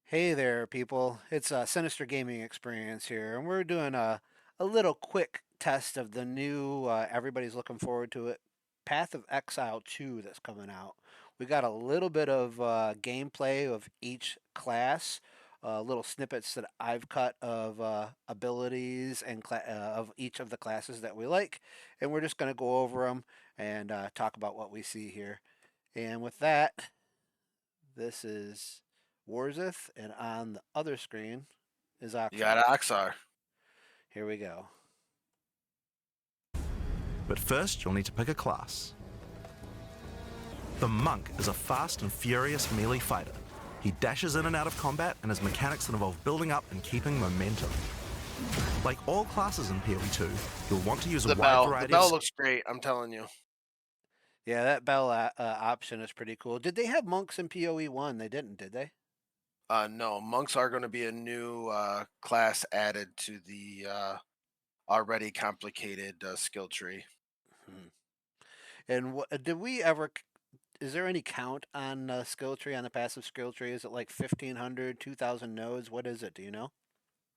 Hey there, people. It's a Sinister Gaming Experience here, and we're doing a little quick test of the new, everybody's looking forward to it, Path of Exile 2 that's coming out. We got a little bit of gameplay of each class, little snippets that I've cut of abilities and of each of the classes that we like, and we're just going to go over them and talk about what we see here. And with that, this is Warzith, and on the other screen is You got Oxar. Oxar. Here we go. But first, you'll need to pick a class. The Monk is a fast and furious melee fighter. He dashes in and out of combat and has mechanics that involve building up and keeping momentum. Like all classes in PoE2, you'll want to use a The wide bell. The variety bell of. looks great. I'm telling you. Yeah, that bell option is pretty cool. Did they have monks in PoE 1? They didn't, did they? No, monks are going to be a new class added to the already complicated skill tree. Hmm. And did we ever? Is there any count on skill tree on the passive skill tree? Is it like 1,500, 2,000 nodes? What is it? Do you know?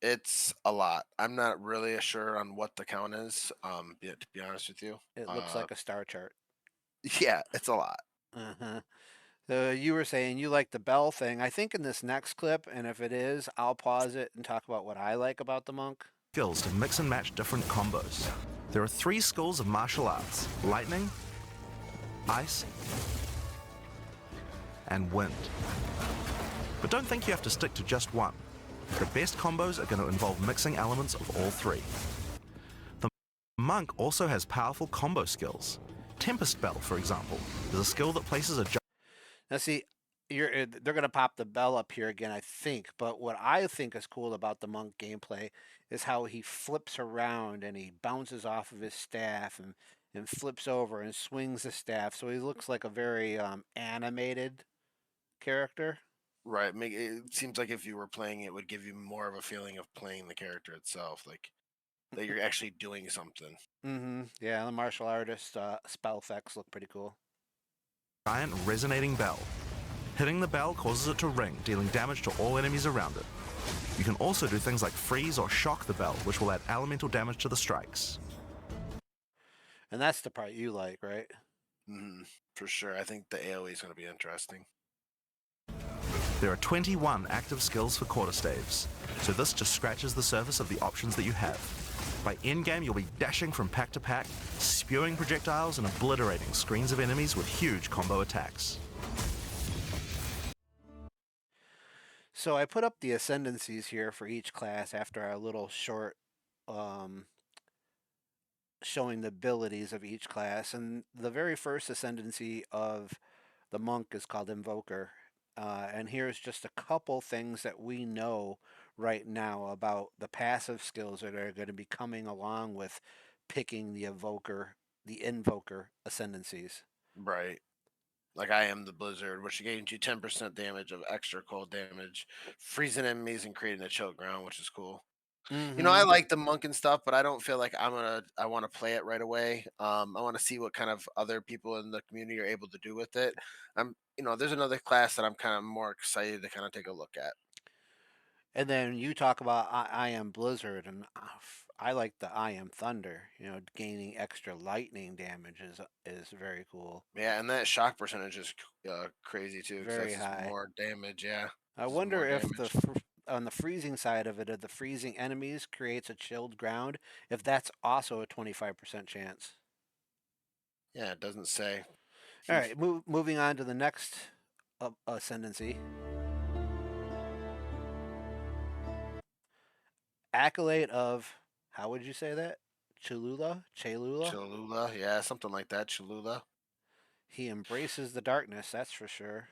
It's a lot. I'm not really sure on what the count is. To be honest with you, It looks uh, like a star chart. yeah, it's a lot. Uh-huh. So you were saying you like the bell thing. I think in this next clip, and if it is, I'll pause it and talk about what I like about the monk. Skills to mix and match different combos. There are 3 schools of martial arts: lightning, ice, and wind. But don't think you have to stick to just one. The best combos are going to involve mixing elements of all 3. The Monk also has powerful combo skills. Tempest Bell, for example, is a skill that places a Now, see, they're gonna pop the bell up here again, I think. But what I think is cool about the monk gameplay is how he flips around and he bounces off of his staff and flips over and swings the staff, so he looks like a very animated character. Right. It seems like if you were playing it would give you more of a feeling of playing the character itself, like that you're actually doing something. Mm-hmm. Yeah, the martial artist spell effects look pretty cool. giant resonating bell. Hitting the bell causes it to ring, dealing damage to all enemies around it. You can also do things like freeze or shock the bell, which will add elemental damage to the strikes. And that's the part you like, right? For sure. I think the AoE is going to be interesting. There are 21 active skills for quarterstaves, so this just scratches the surface of the options that you have. By endgame, you'll be dashing from pack to pack, spewing projectiles and obliterating screens of enemies with huge combo attacks. So I put up the ascendancies here for each class after our little short um, showing the abilities of each class. And the very first ascendancy of the monk is called Invoker. And here's just a couple things that we know right now about the passive skills that are going to be coming along with picking the Invoker ascendancies. Right. Like I am the Blizzard, which gains you 10% damage of extra cold damage, freezing enemies and creating a chill ground, which is cool. I Mm-hmm. like the monk and stuff, but I don't feel like I want to play it right away. I want to see what kind of other people in the community are able to do with it. There's another class that I'm kind of more excited to kind of take a look at. And then you talk about I am Blizzard, and I like the I am Thunder. Gaining extra lightning damage is very cool, Yeah, and that shock percentage is crazy too, because very that's just high. more damage. Yeah, I this is wonder more if damage. on the freezing side of it, if the freezing enemies creates a chilled ground, if that's also a 25% chance. Yeah, it doesn't say. All right, moving on to the next ascendancy. Accolade of, how would you say that? Cholula? Cholula? Cholula, yeah, something like that. Cholula He embraces the darkness, that's for sure.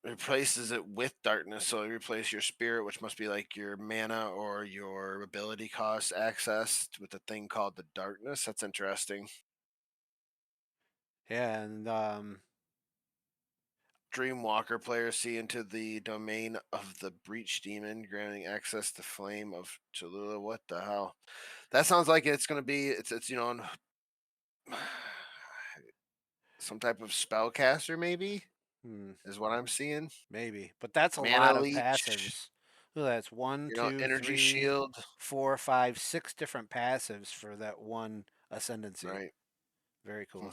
replaces it with darkness, so you replace your spirit, which must be like your mana or your ability cost access with a thing called the darkness. That's interesting. Yeah, and Dreamwalker players see into the domain of the breach demon, granting access to flame of Cholula. What the hell? That sounds like it's going to be it's some type of spellcaster maybe. Hmm, is what I'm seeing. maybe, but that's a Mana lot of leech, passives. Look, that's one, two, energy three, shield, 4, 5, 6 different passives for that one ascendancy. right? Very cool.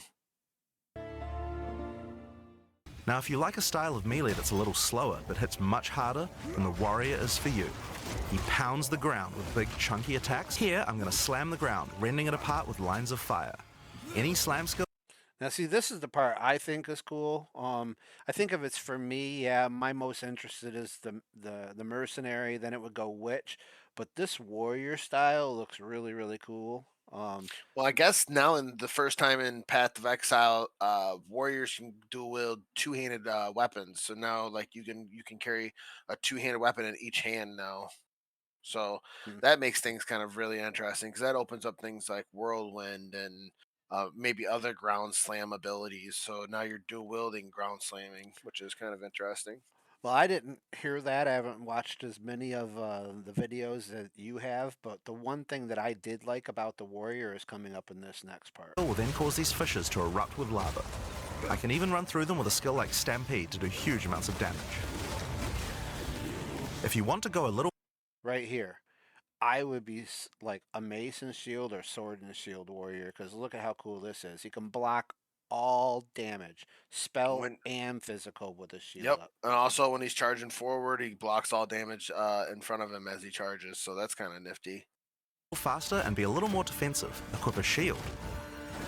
Now, if you like a style of melee that's a little slower but hits much harder, then the warrior is for you. He pounds the ground with big chunky attacks. Here, I'm going to slam the ground, rending it apart with lines of fire. Any slam skill Now, see, this is the part I think is cool. I think if it's for me, yeah, my most interested is the mercenary. Then it would go witch, but this warrior style looks really really cool. Well, I guess now in the first time in Path of Exile, warriors can dual wield two-handed weapons. So now, like you can carry a two-handed weapon in each hand now. So hmm. that makes things kind of really interesting because that opens up things like whirlwind and maybe other ground slam abilities. So now you're dual wielding ground slamming, which is kind of interesting. Well, I didn't hear that. I haven't watched as many of the videos that you have, but the one thing that I did like about the warrior is coming up in this next part. will then cause these fissures to erupt with lava. I can even run through them with a skill like Stampede to do huge amounts of damage. If you want to go a little Right here, I would be like a mason shield or sword and shield warrior because look at how cool this is. He can block all damage, spell When and physical with his shield Yep, up. and also when he's charging forward, he blocks all damage in front of him as he charges. So that's kind of nifty. faster and be a little more defensive, equip a shield.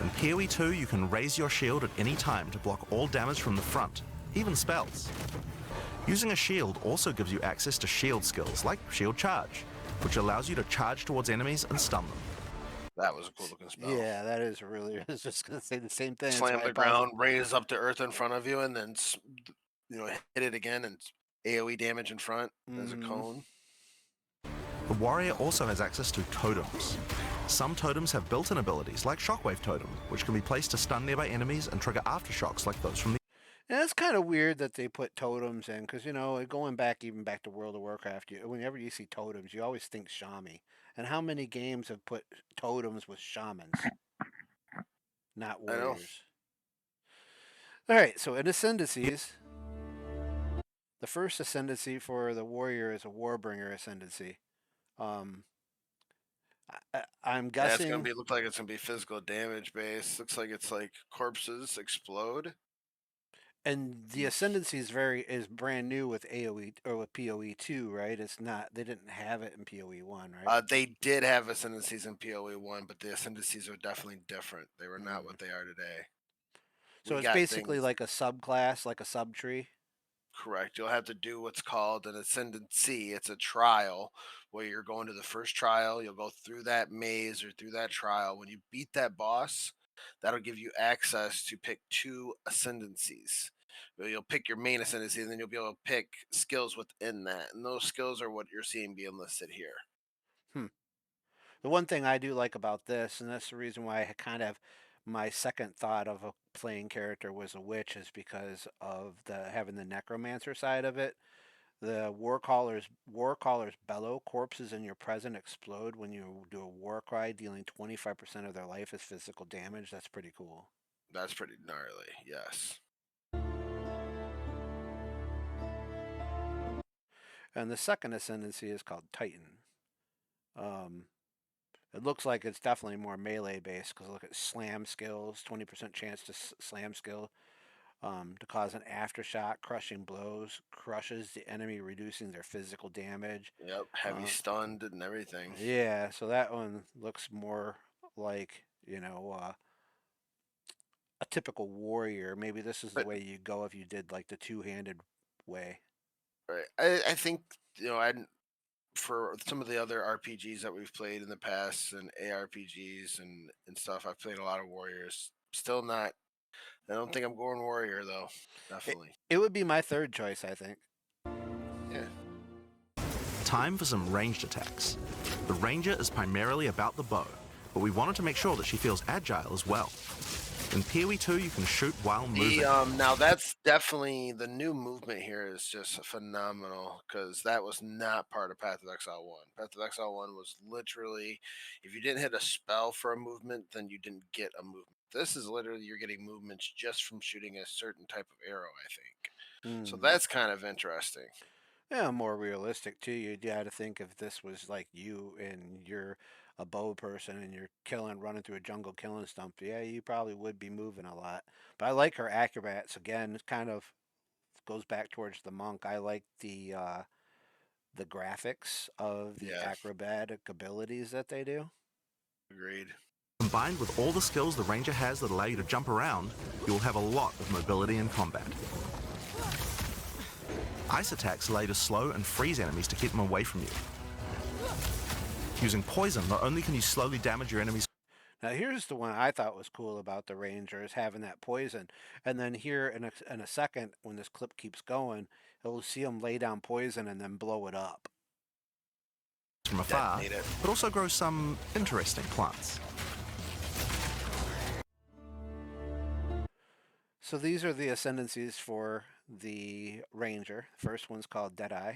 In PoE 2, you can raise your shield at any time to block all damage from the front, even spells. Using a shield also gives you access to shield skills like Shield Charge, which allows you to charge towards enemies and stun them. That was a cool looking spell. Yeah, that is really. I was just gonna say the same thing. That's Slam why I the paused. ground, raise up to earth in front of you, and then hit it again and AOE damage in front as a Mm-hmm. cone. The warrior also has access to totems. Some totems have built-in abilities like Shockwave Totem, which can be placed to stun nearby enemies and trigger aftershocks like those from the And it's kind of weird that they put totems in because going back even back to World of Warcraft, whenever you see totems, you always think Shami. And how many games have put totems with shamans, not I know. warriors? All right, so in ascendancies, the first ascendancy for the warrior is a warbringer ascendancy. Um, I'm Yeah, it's gonna guessing, be look like it's gonna be physical damage based. Looks like it's like corpses explode. and the Mm. ascendancy is brand new with AOE or with PoE 2, right? It's not. They didn't have it in PoE 1, right? They did have ascendancies in PoE 1, but the ascendancies are definitely different. They were not Mm. what they are today. So We it's got basically things like a subclass, like a subtree. correct. You'll have to do what's called an ascendancy. It's a trial where you're going to the first trial. You'll go through that maze or through that trial. When you beat that boss, that'll give you access to pick two ascendancies. You'll pick your main ascendancy, and then you'll be able to pick skills within that. And those skills are what you're seeing being listed here. Hmm. The one thing I do like about this, and that's the reason why I kind of my second thought of a playing character was a witch, is because of the having the necromancer side of it. The war callers bellow. Corpses in your present explode when you do a war cry, dealing 25% of their life as physical damage. That's pretty cool. That's pretty gnarly. Yes. And the second ascendancy is called Titan. Um, it looks like it's definitely more melee based because look at slam skills, 20% chance to slam skill, to cause an aftershock, crushing blows, crushes the enemy, reducing their physical damage. Yep. Heavy Uh, stunned and everything. yeah, so that one looks more like, a typical warrior. Maybe this is the But way you go if you did like the two-handed way. right, I think I for some of the other RPGs that we've played in the past and ARPGs and stuff, I've played a lot of warriors. Still not. I don't think I'm going warrior though. It, Definitely. it would be my third choice, I think. Yeah. Time for some ranged attacks. The ranger is primarily about the bow, but we wanted to make sure that she feels agile as well. In PoE 2, you can shoot while moving. Now that's definitely the new movement here is just phenomenal because that was not part of Path of Exile 1. Path of Exile 1 was literally if you didn't hit a spell for a movement, then you didn't get a movement. This is literally you're getting movements just from shooting a certain type of arrow, I think. So Mm. that's kind of interesting. Yeah, more realistic too. You got to think if this was like you and you're a bow person and you're running through a jungle killing stuff. Yeah, you probably would be moving a lot. But I like her acrobats again. It kind of goes back towards the monk. I like the graphics of the Yeah, acrobatic abilities that they do. agreed. Combined with all the skills the ranger has that allow you to jump around, you will have a lot of mobility in combat. Ice attacks allow you to slow and freeze enemies to keep them away from you. Using poison, not only can you slowly damage your enemies. Now here's the one I thought was cool about the ranger is having that poison, and then here in a second when this clip keeps going, you'll see him lay down poison and then blow it up. From afar, Detonate it. but also grow some interesting plants. So these are the ascendancies for the ranger. First one's called Deadeye.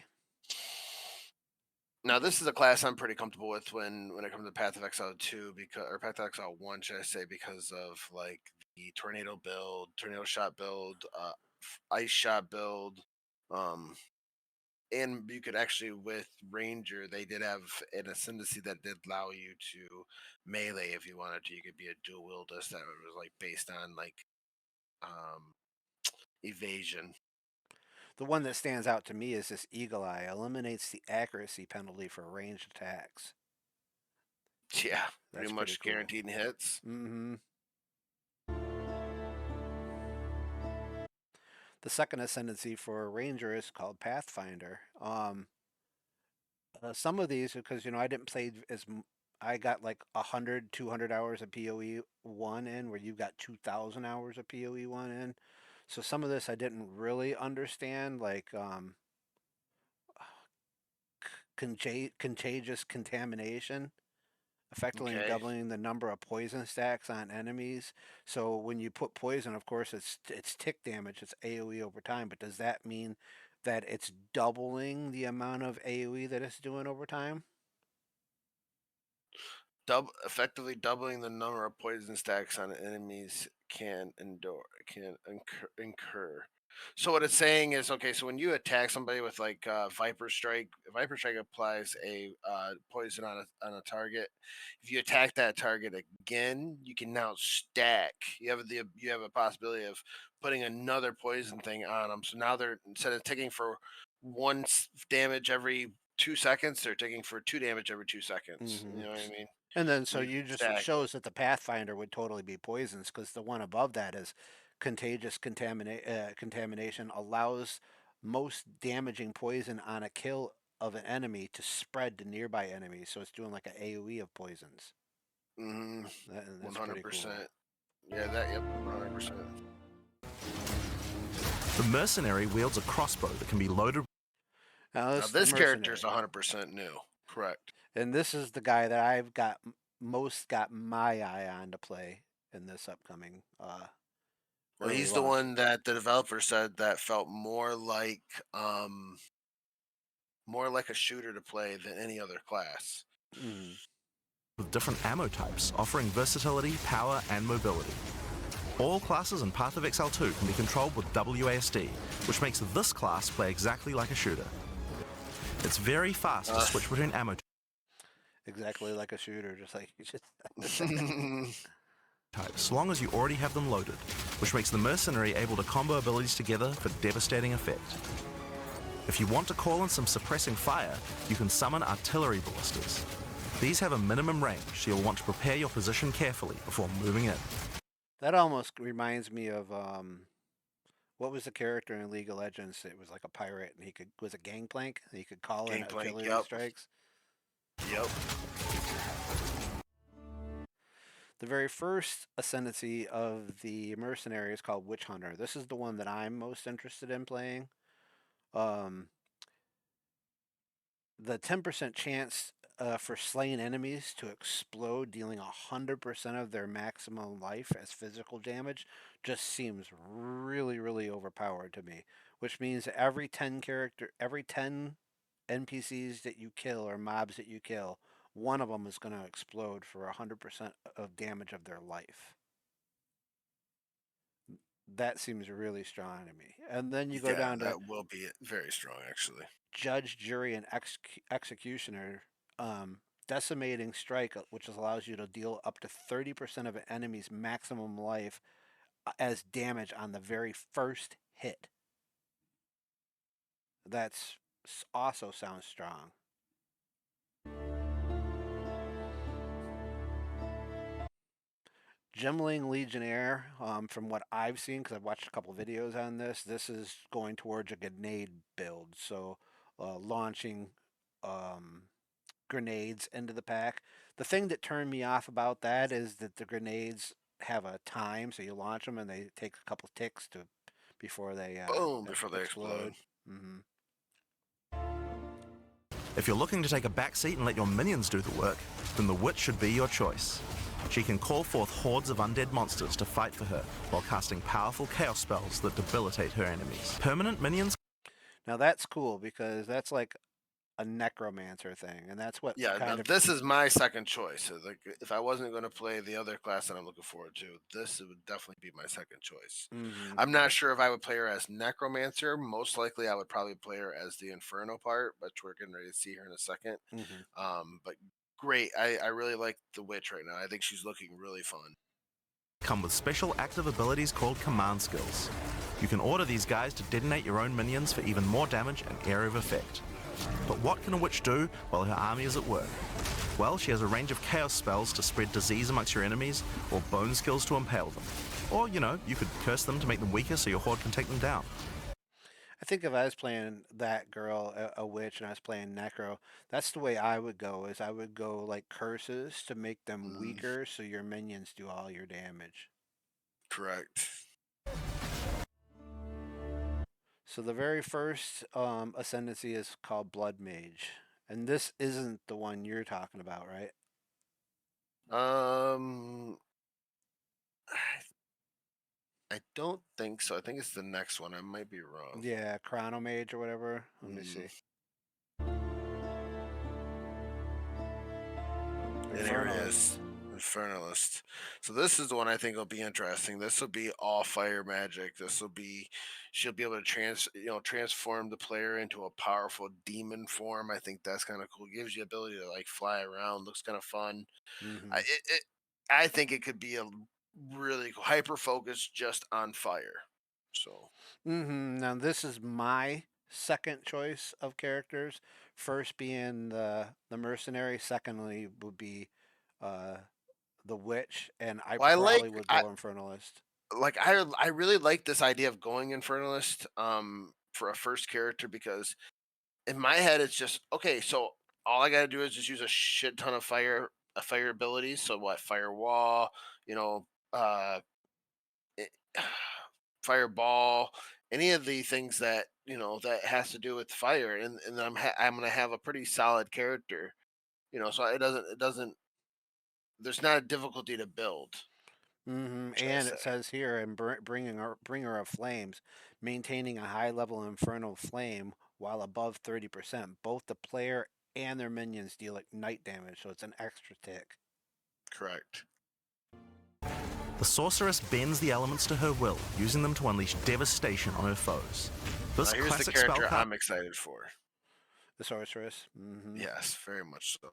Now this is a class I'm pretty comfortable with when it comes to Path of Exile 2 because or Path of Exile 1, should I say, because of like the tornado build, tornado shot build, ice shot build, um, and you could actually with Ranger they did have an ascendancy that did allow you to melee if you wanted to. You could be a dual wieldist that was like based on like um evasion. The one that stands out to me is this Eagle Eye. Eliminates the accuracy penalty for ranged attacks. Yeah, That's pretty pretty much cool. guaranteed hits. Mm-hmm. The second ascendancy for a ranger is called Pathfinder. Some of these, because I didn't play I got like 100, 200 hours of PoE one in, where you got 2,000 hours of PoE one in. So some of this I didn't really understand, like contagious contamination, effectively Okay. doubling the number of poison stacks on enemies. So when you put poison, of course, it's tick damage, it's AoE over time. But does that mean that it's doubling the amount of AoE that it's doing over time? Effectively doubling the number of poison stacks on enemies can incur. So what it's saying is, okay, so when you attack somebody with like Viper Strike applies a poison on a target. If you attack that target again, you can now stack. You have a possibility of putting another poison thing on them. So now they're, instead of taking for damage every 2 seconds, they're taking for 2 damage every 2 seconds. Mm-hmm. You know what I mean? And then so You you can just it stack. shows that the Pathfinder would totally be poisons, because the one above that is contamination allows most damaging poison on a kill of an enemy to spread to nearby enemies. So it's doing like an AoE of poisons. Mm-hmm. That's pretty cool. 100%. Yeah, that. Yep. 100%. The mercenary wields a crossbow that can be loaded. Now Now this is the this character is mercenary, 100% new. Correct. and this is the guy that I've got my eye on to play in this upcoming Well, early he's the launch. one that the developer said that felt more like a shooter to play than any other class. Mm. With different ammo types, offering versatility, power, and mobility. All classes in Path of Exile 2 can be controlled with WASD, which makes this class play exactly like a shooter. It's very fast to switch between ammo Exactly like a shooter, just like you just. types, so long as you already have them loaded, which makes the mercenary able to combo abilities together for devastating effect. If you want to call in some suppressing fire, you can summon artillery ballistas. These have a minimum range, so you'll want to prepare your position carefully before moving in. That almost reminds me of what was the character in League of Legends? It was like a pirate, and he could was a gangplank. And he could call in Gangplank. artillery Yep. strikes. Yep. The very first ascendancy of the mercenary is called Witch Hunter. This is the one that I'm most interested in playing. Um, the 10% chance for slain enemies to explode, dealing 100% of their maximum life as physical damage, just seems really, really overpowered to me. Which means every 10 NPCs that you kill or mobs that you kill, one of them is going to explode for 100% of damage of their life. That seems really strong to me. And then you go Yeah, down to that will be very strong, actually. judge, jury, and executioner. Decimating strike, which allows you to deal up to 30% of an enemy's maximum life as damage on the very first hit. That's also sounds strong. Gemling Legionnaire, from what I've seen, because I've watched a couple videos on this is going towards a grenade build. So launching um, grenades into the pack. The thing that turned me off about that is that the grenades have a time, so you launch them and they take a couple ticks to before they Boom, before they explode. explode. Mm-hmm. If you're looking to take a backseat and let your minions do the work, then the Witch should be your choice. She can call forth hordes of undead monsters to fight for her, while casting powerful chaos spells that debilitate her enemies. Permanent minions. Now that's cool because that's like a necromancer thing, and that's what Yeah, now kind of. this is my second choice. So, like, if I wasn't going to play the other class that I'm looking forward to, this would definitely be my second choice. Mm-hmm. I'm not sure if I would play her as Necromancer. Most likely, I would probably play her as the Inferno part, but we're getting ready to see her in a second. Mm-hmm. But great. I really like the Witch right now. I think she's looking really fun. Come with special active abilities called command skills. You can order these guys to detonate your own minions for even more damage and area of effect. But what can a witch do while her army is at work? Well, she has a range of chaos spells to spread disease amongst your enemies, or bone skills to impale them. Or, you could curse them to make them weaker so your horde can take them down. I think if I was playing that girl, a witch, and I was playing necro, that's the way I would go. Is I would go like curses to make them Mm, weaker, so your minions do all your damage. correct. So the very first ascendancy is called Blood Mage, and this isn't the one you're talking about, right? Um, I don't think so. I think it's the next one. I might be wrong. Yeah, Chrono Mage or whatever. Let me Mm. see. And here it Infernalist. is, Infernalist. So this is the one I think will be interesting. This will be all fire magic. This will be she'll be able to transform the player into a powerful demon form. I think that's kind of cool. Gives you ability to like fly around. Looks kind of fun. I Mm-hmm. I think it could be a really hyper focused just on fire. So Mm-hmm. Now this is my second choice of characters. First being the mercenary. Secondly would be uh, the witch, and I well, probably would go infernalist. I really like this idea of going Infernalist for a first character because in my head it's just okay, so all I gotta do is just use a shit ton of fire abilities. So what, firewall, you know, it- fireball, any of the things that that has to do with fire, and I'm gonna have a pretty solid character. So it doesn't there's not a difficulty to build, Mm-hmm. should I And say. it says here, and bringer of flames, maintaining a high level of infernal flame while above 30%. Both the player and their minions deal ignite damage, so it's an extra tick. Correct. The sorceress bends the elements to her will, using them to unleash devastation on her foes. Now This here's the classic spell character card I'm excited for. The sorceress. Mm-hmm. Yes, very much so.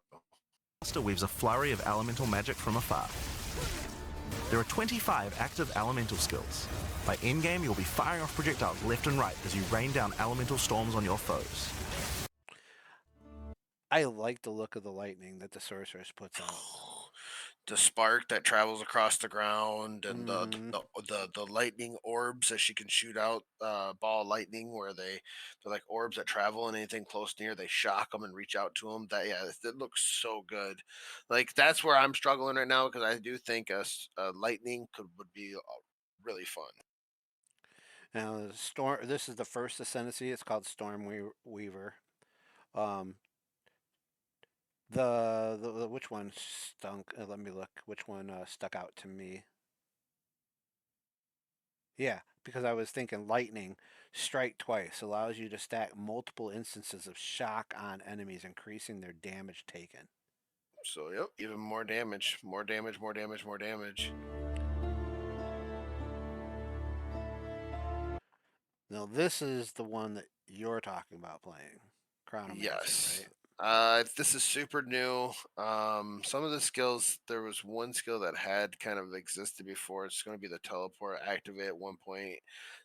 master weaves a flurry of elemental magic from afar. There are 25 active elemental skills. By endgame, you'll be firing off projectiles left and right as you rain down elemental storms on your foes. I like the look of the lightning that the sorceress puts out. The spark that travels across the ground, and Mm-hmm. the lightning orbs that she can shoot out, ball of lightning, where they're like orbs that travel, and anything close near they shock them and reach out to them. That, yeah, it looks so good. Like, that's where I'm struggling right now because I do think a lightning would be really fun. Now, the storm. This is the first ascendancy. It's called Storm Weaver. Um, the which one stunk? Let me look. Which one stuck out to me? Yeah, because I was thinking lightning strike twice allows you to stack multiple instances of shock on enemies, increasing their damage taken. So yep, even more damage, more damage, more damage, more damage. Now this is the one that you're talking about playing, Chronomancer, Yes. right? This is super new. Some of the skills, there was one skill that had kind of existed before. It's going to be the teleport. Activate at one point,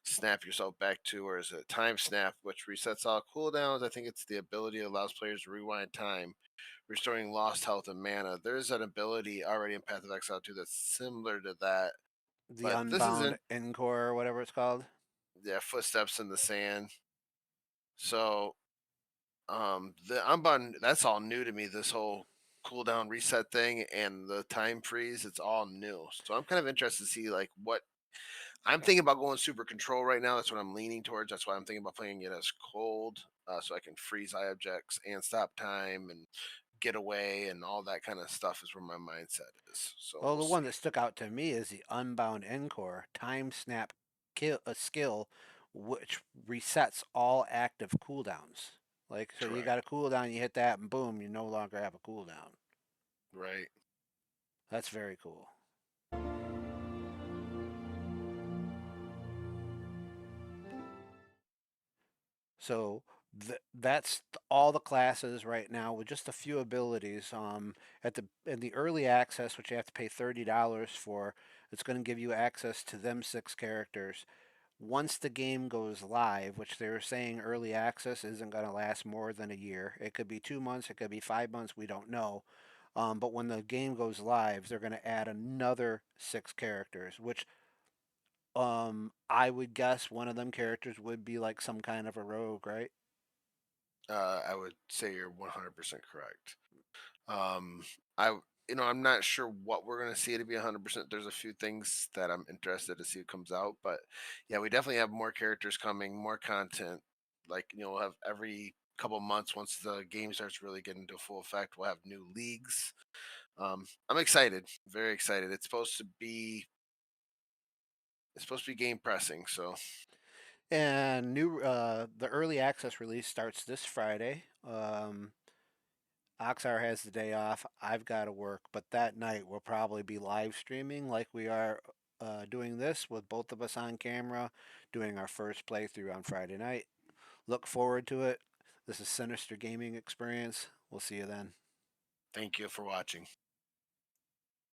snap yourself back to, or is it time snap, which resets all cooldowns. I think it's the ability that allows players to rewind time, restoring lost health and mana. There's an ability already in Path of Exile 2 that's similar to that, The but this Unbound isn't. Encore or whatever it's called. Yeah, footsteps in the sand. So the Unbound, that's all new to me. This whole cooldown reset thing and the time freeze, it's all new. So I'm kind of interested to see like what I'm thinking about going super control right now. That's what I'm leaning towards. That's why I'm thinking about playing it as cold, so I can freeze eye objects and stop time and get away and all that kind of stuff is where my mindset is. So Well, we'll the see. one that stuck out to me is the Unbound Encore Time Snap a skill which resets all active cooldowns. Like, so you got Correct. a cooldown, you hit that, and boom, you no longer have a cooldown. Right. That's very cool. So that's all the classes right now with just a few abilities. At the in the early access, which you have to pay $30 for, it's going to give you access to them 6 characters. Once the game goes live, which they're saying early access isn't going to last more than a year. It could be 2 months, it could be 5 months, we don't know. But when the game goes live, they're going to add another 6 characters, which I would guess one of them characters would be like some kind of a rogue, right? I would say you're 100% correct. Um, I I'm not sure what we're gonna see to be 100%. There's a few things that I'm interested to see what comes out, but yeah, we definitely have more characters coming, more content. Like we'll have every couple months once the game starts really getting into full effect. We'll have new leagues. I'm excited, very excited. It's supposed to be game pressing. So And the early access release starts this Friday. Oxar has the day off. I've got to work, but that night we'll probably be live streaming like we are doing this with both of us on camera, doing our first playthrough on Friday night. Look forward to it. This is Sinister Gaming Experience. We'll see you then. thank you for watching.